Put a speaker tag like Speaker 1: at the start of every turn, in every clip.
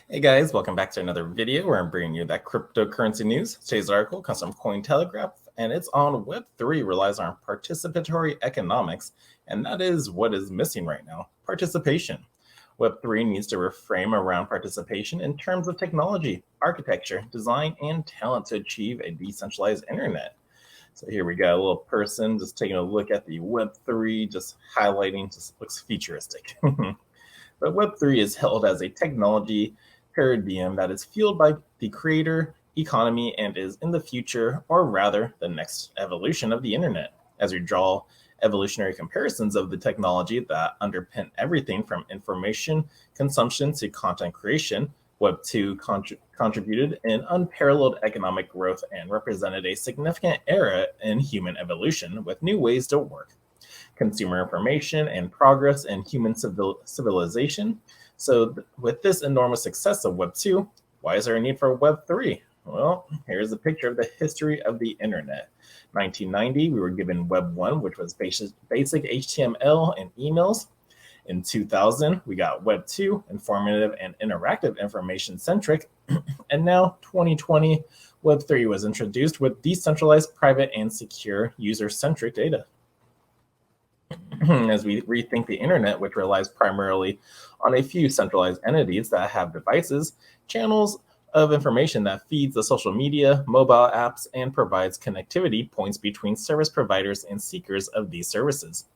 Speaker 1: Hey guys, welcome back to another video where I'm bringing you that cryptocurrency news. Today's article comes from Cointelegraph and it's on Web3 relies on participatory economics, and that is what is missing right now, participation. Web3 needs to reframe around participation in terms of technology, architecture, design, and talent to achieve a decentralized internet. So here we got a little person just taking a look at the Web3, just highlighting, just looks futuristic. But Web3 is held as a technology paradigm that is fueled by the creator economy and is in the future, or rather, the next evolution of the internet. As we draw evolutionary comparisons of the technology that underpin everything from information consumption to content creation, Web2 contributed an unparalleled economic growth and represented a significant era in human evolution with new ways to work, consumer information, and progress in human civilization. So, with this enormous success of Web 2, why is there a need for Web 3? Well, here's a picture of the history of the internet. 1990, we were given Web 1, which was basic HTML and emails. In 2000, we got Web 2, informative and interactive information centric. And now, 2020, Web 3 was introduced with decentralized, private, and secure user centric data. As we rethink the internet, which relies primarily on a few centralized entities that have devices, channels of information that feeds the social media, mobile apps, and provides connectivity points between service providers and seekers of these services.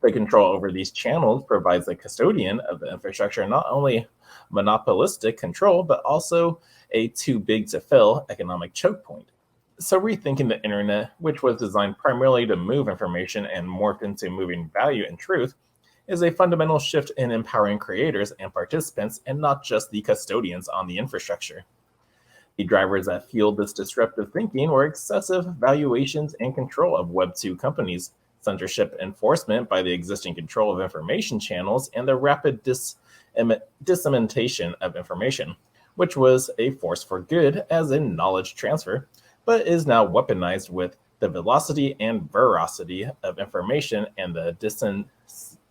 Speaker 1: The control over these channels provides the custodian of the infrastructure not only monopolistic control, but also a too big to fail economic choke point. So rethinking the internet, which was designed primarily to move information and morph into moving value and truth, is a fundamental shift in empowering creators and participants and not just the custodians on the infrastructure. The drivers that fueled this disruptive thinking were excessive valuations and control of Web 2 companies, censorship enforcement by the existing control of information channels, and the rapid dissemination of information, which was a force for good as in knowledge transfer, but is now weaponized with the velocity and veracity of information and the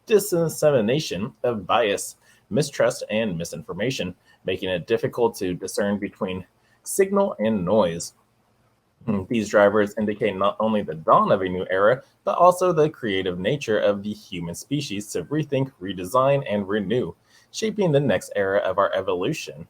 Speaker 1: dissemination of bias, mistrust, and misinformation, making it difficult to discern between signal and noise. These drivers indicate not only the dawn of a new era, but also the creative nature of the human species to rethink, redesign, and renew, shaping the next era of our evolution.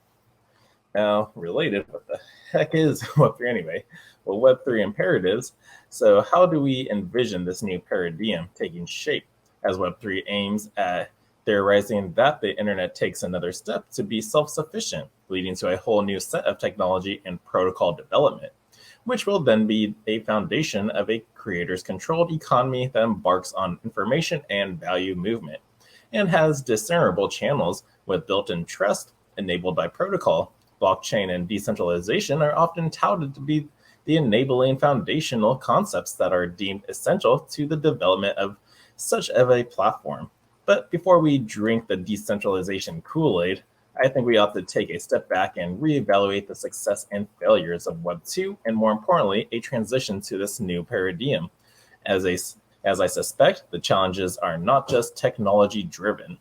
Speaker 1: Now, related, what the heck is Web3 anyway? Well, Web3 imperatives. So, how do we envision this new paradigm taking shape as Web3 aims at theorizing that the internet takes another step to be self sufficient, leading to a whole new set of technology and protocol development, which will then be a foundation of a creator's controlled economy that embarks on information and value movement and has discernible channels with built in trust enabled by protocol. Blockchain and decentralization are often touted to be the enabling foundational concepts that are deemed essential to the development of such of a platform. But before we drink the decentralization Kool-Aid, I think we ought to take a step back and reevaluate the success and failures of Web 2, and more importantly, a transition to this new paradigm. As I suspect, the challenges are not just technology driven.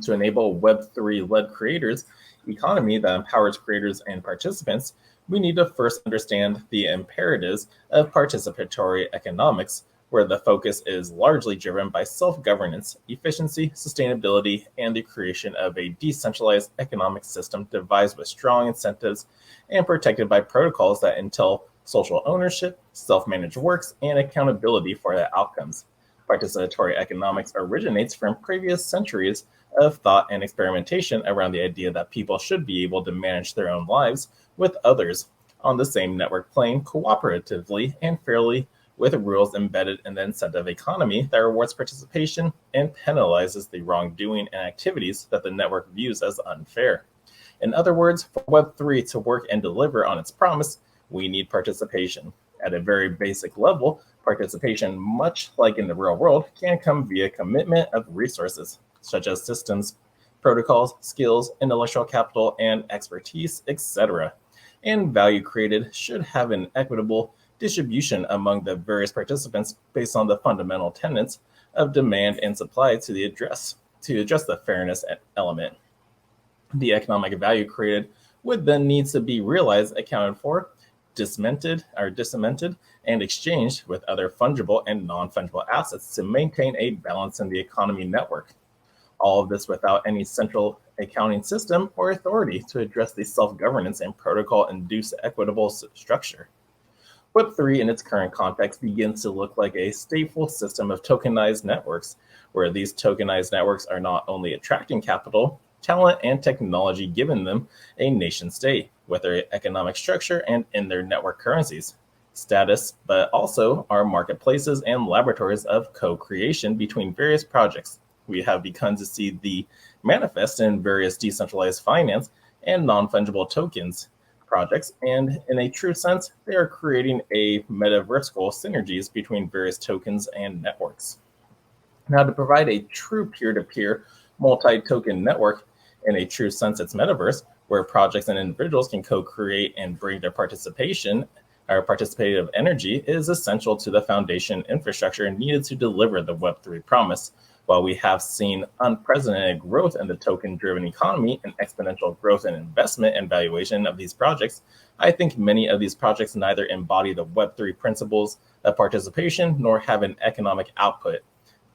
Speaker 1: To enable Web3-led creators economy that empowers creators and participants, we need to first understand the imperatives of participatory economics, where the focus is largely driven by self-governance, efficiency, sustainability, and the creation of a decentralized economic system devised with strong incentives and protected by protocols that entail social ownership, self-managed works, and accountability for the outcomes. Participatory economics originates from previous centuries of thought and experimentation around the idea that people should be able to manage their own lives with others on the same network plane cooperatively and fairly, with rules embedded in the incentive economy that rewards participation and penalizes the wrongdoing and activities that the network views as unfair. In other words, for Web3 to work and deliver on its promise, we need participation. At a very basic level, participation, much like in the real world, can come via commitment of resources, such as systems, protocols, skills, intellectual capital, and expertise, etc. And value created should have an equitable distribution among the various participants based on the fundamental tenets of demand and supply to address the fairness element. The economic value created would then need to be realized, accounted for, disseminated, and exchanged with other fungible and non-fungible assets to maintain a balance in the economy network. All of this without any central accounting system or authority to address the self-governance and protocol-induced equitable structure. Web3 in its current context begins to look like a stateful system of tokenized networks, where these tokenized networks are not only attracting capital, talent, and technology given them a nation state, with their economic structure and in their network currencies, status, but also are marketplaces and laboratories of co-creation between various projects. We have begun to see the manifest in various decentralized finance and non-fungible tokens projects, and in a true sense, they are creating a metaversical synergies between various tokens and networks. Now, to provide a true peer-to-peer multi-token network in a true sense, it's metaverse, where projects and individuals can co-create and bring their participation or participative energy is essential to the foundation infrastructure needed to deliver the Web3 promise. While we have seen unprecedented growth in the token-driven economy and exponential growth in investment and valuation of these projects, I think many of these projects neither embody the Web3 principles of participation nor have an economic output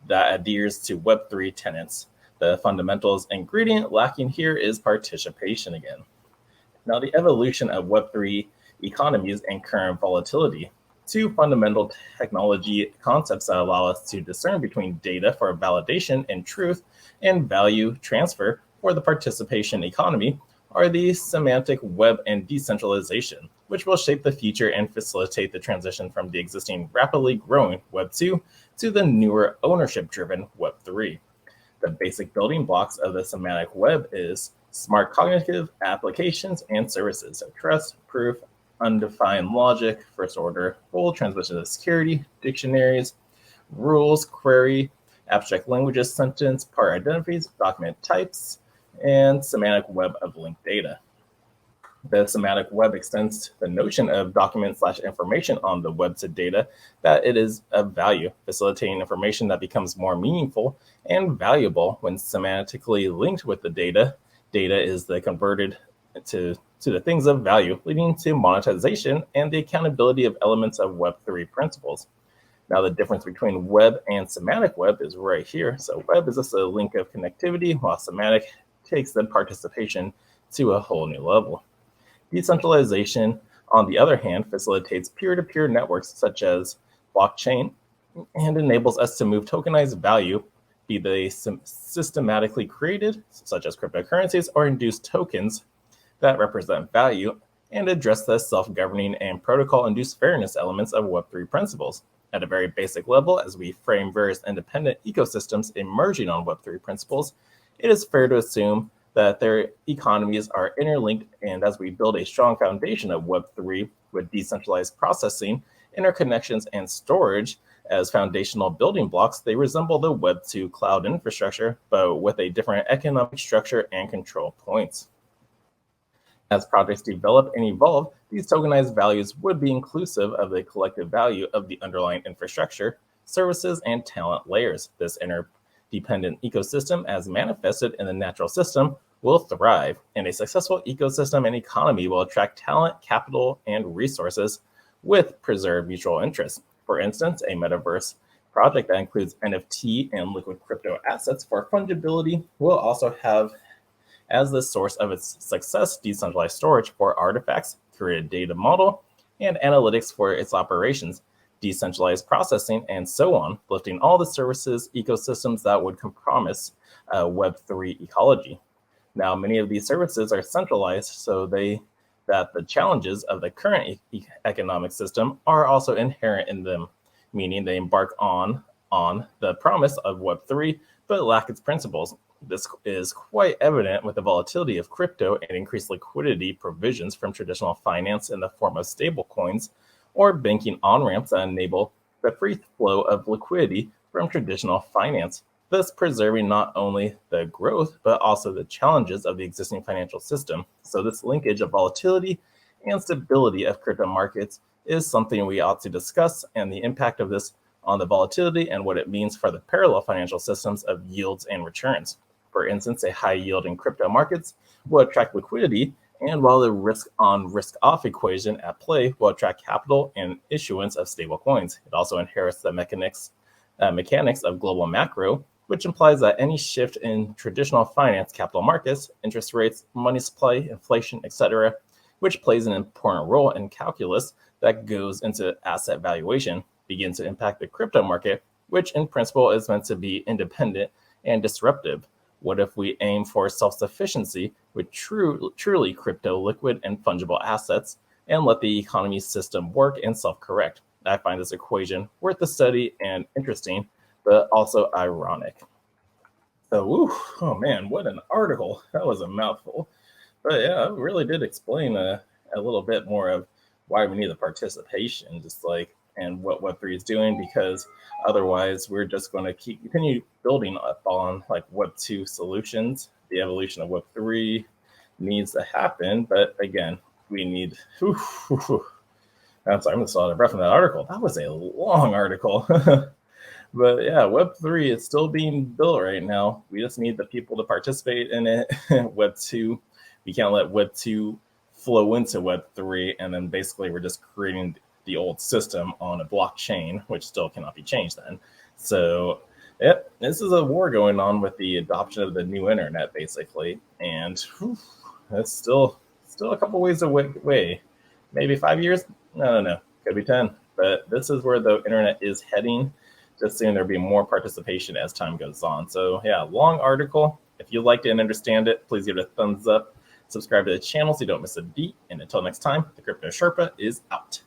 Speaker 1: that adheres to Web3 tenets. The fundamentals ingredient lacking here is participation again. Now, the evolution of Web3 economies and current volatility. Two fundamental technology concepts that allow us to discern between data for validation and truth and value transfer for the participation economy are the semantic web and decentralization, which will shape the future and facilitate the transition from the existing rapidly growing Web 2 to the newer ownership-driven Web 3. The basic building blocks of the semantic web is smart cognitive applications and services of trust, proof, undefined logic, first order, full transmission of security, dictionaries, rules, query, abstract languages, sentence, part identities, document types, and semantic web of linked data. The semantic web extends the notion of document/information on the web to data that it is of value, facilitating information that becomes more meaningful and valuable when semantically linked with the data. Data is the converted to the things of value, leading to monetization and the accountability of elements of Web3 principles. Now, the difference between web and semantic web is right here. So web is just a link of connectivity, while semantic takes the participation to a whole new level. Decentralization, on the other hand, facilitates peer-to-peer networks such as blockchain and enables us to move tokenized value, be they systematically created, such as cryptocurrencies, or induced tokens that represent value, and address the self-governing and protocol-induced fairness elements of Web3 principles. At a very basic level, as we frame various independent ecosystems emerging on Web3 principles, it is fair to assume that their economies are interlinked, and as we build a strong foundation of Web3 with decentralized processing, interconnections, and storage as foundational building blocks, they resemble the Web2 cloud infrastructure, but with a different economic structure and control points. As projects develop and evolve, these tokenized values would be inclusive of the collective value of the underlying infrastructure, services, and talent layers. This interdependent ecosystem, as manifested in the natural system, will thrive, and a successful ecosystem and economy will attract talent, capital, and resources with preserved mutual interests. For instance, a metaverse project that includes NFT and liquid crypto assets for fungibility will also have as the source of its success decentralized storage for artifacts, curated data model, and analytics for its operations, decentralized processing, and so on, lifting all the services ecosystems that would compromise Web3 ecology. Now, many of these services are centralized, so that the challenges of the current economic system are also inherent in them, meaning they embark on the promise of Web3, but lack its principles. This is quite evident with the volatility of crypto and increased liquidity provisions from traditional finance in the form of stablecoins or banking on-ramps that enable the free flow of liquidity from traditional finance, thus preserving not only the growth, but also the challenges of the existing financial system. So this linkage of volatility and stability of crypto markets is something we ought to discuss, and the impact of this on the volatility and what it means for the parallel financial systems of yields and returns. For instance, a high yield in crypto markets will attract liquidity, and while the risk on risk off equation at play will attract capital and issuance of stable coins. It also inherits the mechanics of global macro, which implies that any shift in traditional finance capital markets, interest rates, money supply, inflation, etc., which plays an important role in calculus that goes into asset valuation, begins to impact the crypto market, which in principle is meant to be independent and disruptive. What if we aim for self-sufficiency with truly crypto liquid and fungible assets and let the economy system work and self-correct? I find this equation worth the study and interesting, but also ironic. So, oh man, what an article. That was a mouthful. But yeah, it really did explain a little bit more of why we need the participation, just like, and what Web3 is doing, because otherwise we're just going to continue building up on like Web2 solutions. The evolution of Web3 needs to happen. But again, we need, I'm sorry, I'm just out of breath from that article. That was a long article. But yeah, Web3 is still being built right now. We just need the people to participate in it. Web2, we can't let Web2 flow into Web3, and then basically we're just creating the old system on a blockchain, which still cannot be changed then. So yep, this is a war going on with the adoption of the new internet, basically. And it's still a couple ways away. Maybe 5 years? I don't know. Could be 10. But this is where the internet is heading. Just seeing there'll be more participation as time goes on. So yeah, long article. If you liked it and understand it, please give it a thumbs up. Subscribe to the channel so you don't miss a beat. And until next time, the Crypto Sherpa is out.